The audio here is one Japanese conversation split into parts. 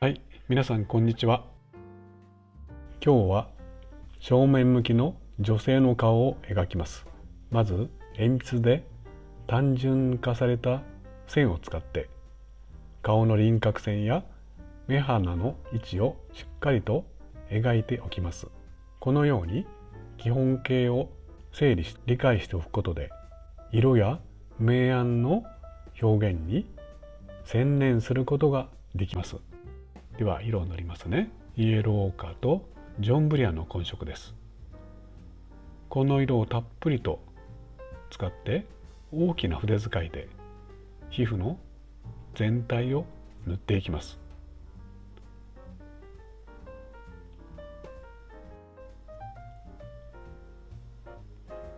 はい、皆さんこんにちは。今日は正面向きの女性の顔を描きます。まず鉛筆で単純化された線を使って顔の輪郭線や目鼻の位置をしっかりと描いておきます。このように基本形を整理し理解しておくことで、色や明暗の表現に専念することができます。では色を塗りますね。イエローオーカーとジョンブリアンの混色です。この色をたっぷりと使って大きな筆使いで皮膚の全体を塗っていきます。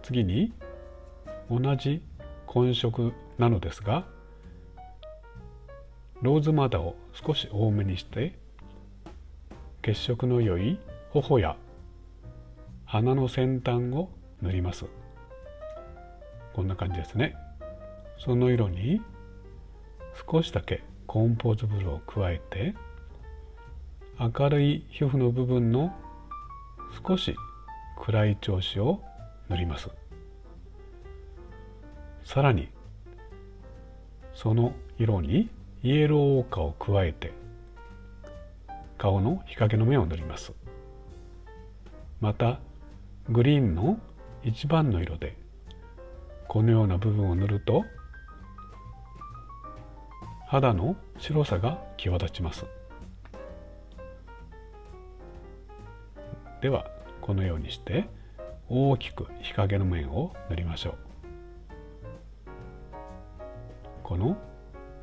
次に同じ混色なのですが、ローズマダーを少し多めにして血色の良い頬や鼻の先端を塗ります。こんな感じですね。その色に少しだけコンポーズブルーを加えて、明るい皮膚の部分の少し暗い調子を塗ります。さらにその色にイエローオーカーを加えて顔の日陰の面を塗ります。またグリーンの一番の色でこのような部分を塗ると肌の白さが際立ちます。ではこのようにして大きく日陰の面を塗りましょう。この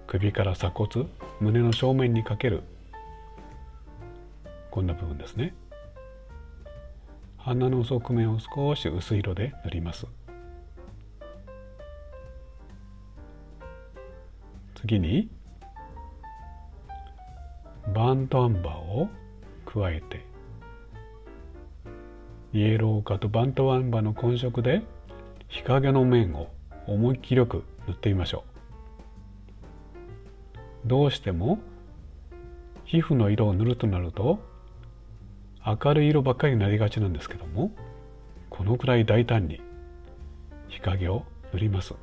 首から鎖骨、胸の正面にかけるこんな部分ですね。鼻の側面を少し薄い色で塗ります。次にバーントアンバーを加えて、イエローオーカーとバーントアンバーの混色で日陰の面を思いっきりよく塗ってみましょう。どうしても皮膚の色を塗るとなると明るい色ばっかりになりがちなんですけども、このくらい大胆に日陰を塗ります。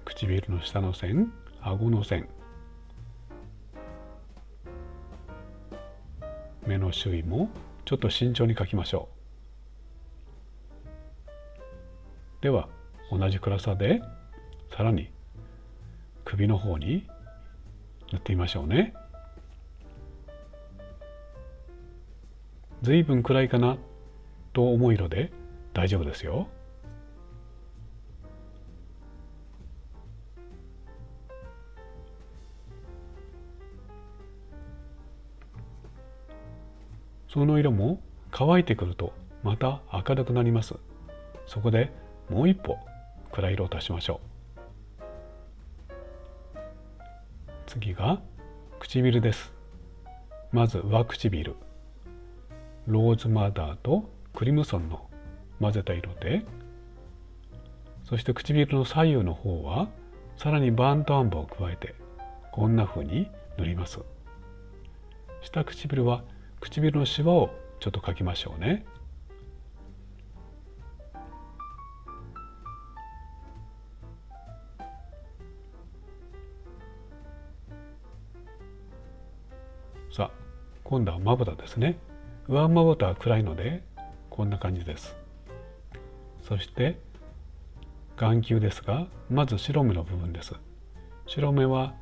唇の下の線、顎の線、目の周囲もちょっと慎重に描きましょう。では同じ暗さでさらに首の方に塗ってみましょうね。ずいぶん暗いかなと思う色で大丈夫ですよ。その色も乾いてくるとまた明るくなります。そこでもう一歩暗い色を足しましょう。次が唇です。まず上唇、ローズマダーとクリムソンの混ぜた色で、そして唇の左右の方はさらにバーントアンバーを加えてこんな風に塗ります。下唇は唇のシワをちょっと描きましょうね。さあ今度はまぶたですね。上まぶたは暗いのでこんな感じです。そして眼球ですが、まず白目の部分です。白目は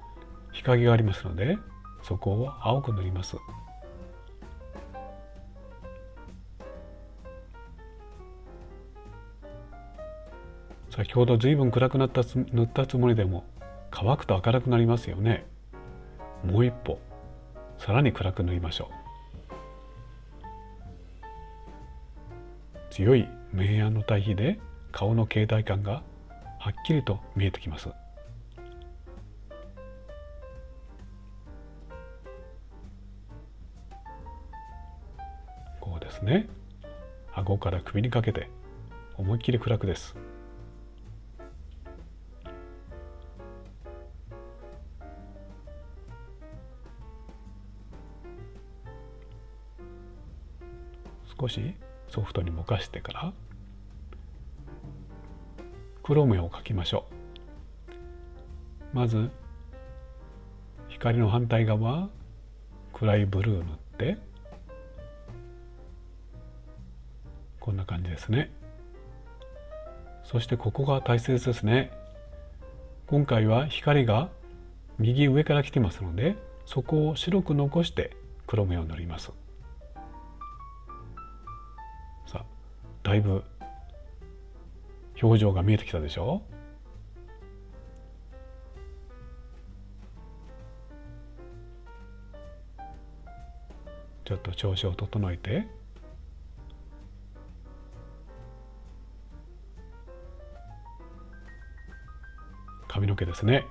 日陰がありますのでそこを青く塗ります。先ほどずいぶん暗く塗ったつもりでも乾くと明るくなりますよね。もう一歩さらに暗く塗りましょう。強い明暗の対比で顔の形態感がはっきりと見えてきます。こうですね。顎から首にかけて思いっきり暗くです。少しソフトにぼかしてから黒目を描きましょう。まず光の反対側暗いブルー塗ってこんな感じですね。そしてここが大切ですね。今回は光が右上から来てますので、そこを白く残して黒目を塗ります。さあ、だいぶ表情が見えてきたでしょう。ちょっと調子を整えて、髪の毛ですね。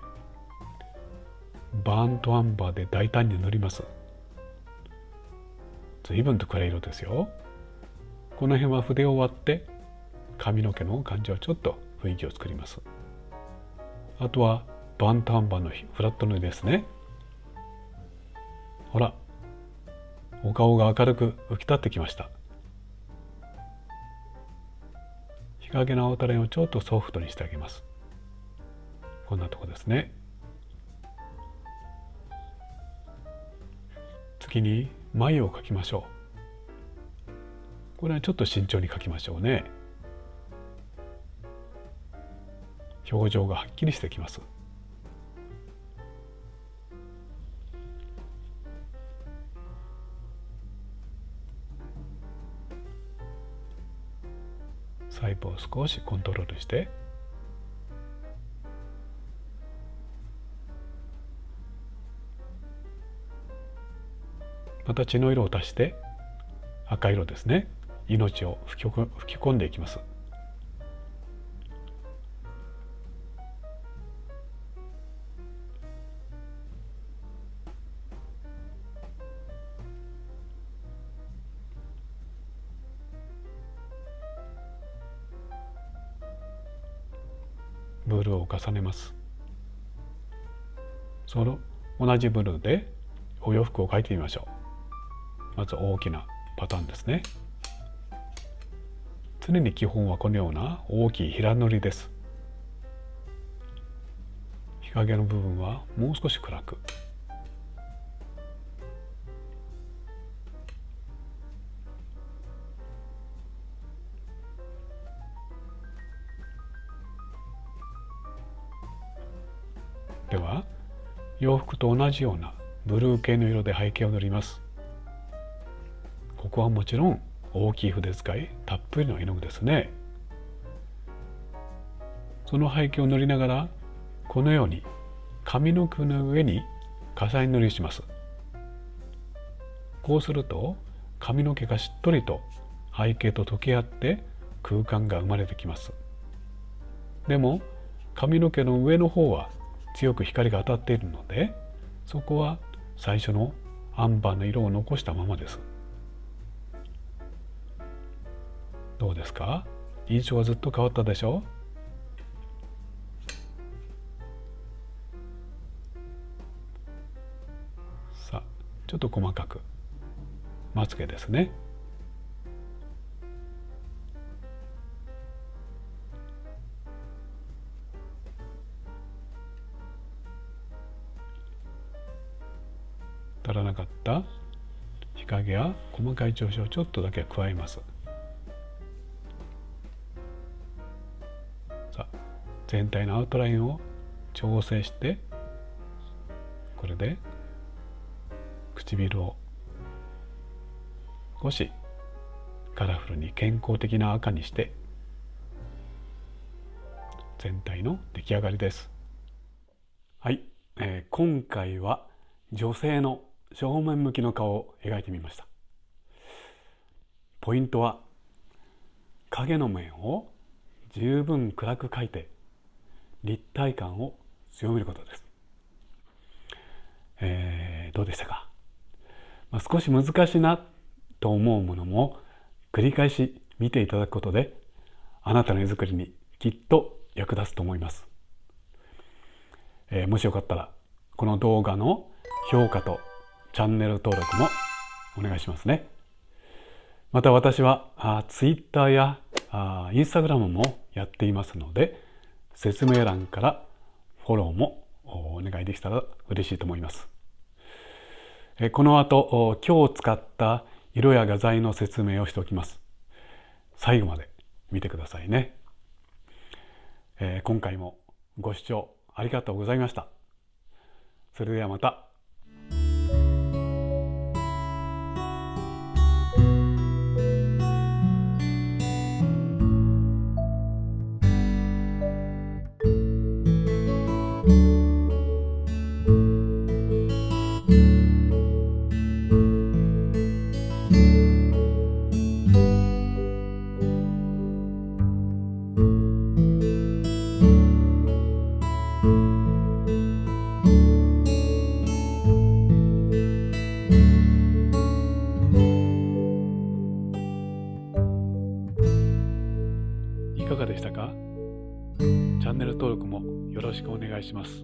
バーントアンバーで大胆に塗ります。随分と暗い色ですよ。この辺は筆を割って髪の毛の感じをちょっと雰囲気を作ります。あとはバーントアンバーのフラット塗りですね。ほら、お顔が明るく浮き立ってきました。日陰の青たれをちょっとソフトにしてあげます。こんなとこですね。次に眉を描きましょう。これはちょっと慎重に描きましょうね。表情がはっきりしてきます。細部を少しコントロールして、また血の色を足して赤色ですね。命を吹き込んでいきます。ブルーを重ねます。その同じブルーでお洋服を描いてみましょう。まず大きなパターンですね。常に基本はこのような大きい平塗りです。日陰の部分はもう少し暗く。では洋服と同じようなブルー系の色で背景を塗ります。ここはもちろん大きい筆使いたっぷりの絵の具ですね。その背景を塗りながらこのように髪の毛の上に重ね塗りします。こうすると髪の毛がしっとりと背景と溶け合って空間が生まれてきます。でも髪の毛の上の方は強く光が当たっているので、そこは最初のアンバーの色を残したままです。どうですか？印象はずっと変わったでしょう？さあ、ちょっと細かくまつげですね。足らなかった日陰や細かい調子をちょっとだけ加えます。さあ、全体のアウトラインを調整して、これで唇を少しカラフルに健康的な赤にして全体の出来上がりです。はい、今回は女性の正面向きの顔を描いてみました。ポイントは影の面を十分暗く描いて立体感を強めることです。どうでしたか？少し難しいなと思うものも繰り返し見ていただくことであなたの絵作りにきっと役立つと思います。もしよかったらこの動画の評価とチャンネル登録もお願いしますね。また私はTwitter やInstagram もやっていますので、説明欄からフォローもお願いできたら嬉しいと思います。この後、今日使った色や画材の説明をしておきます。最後まで見てくださいね。今回もご視聴ありがとうございました。それではまた。いかがでしたか？チャンネル登録もよろしくお願いします。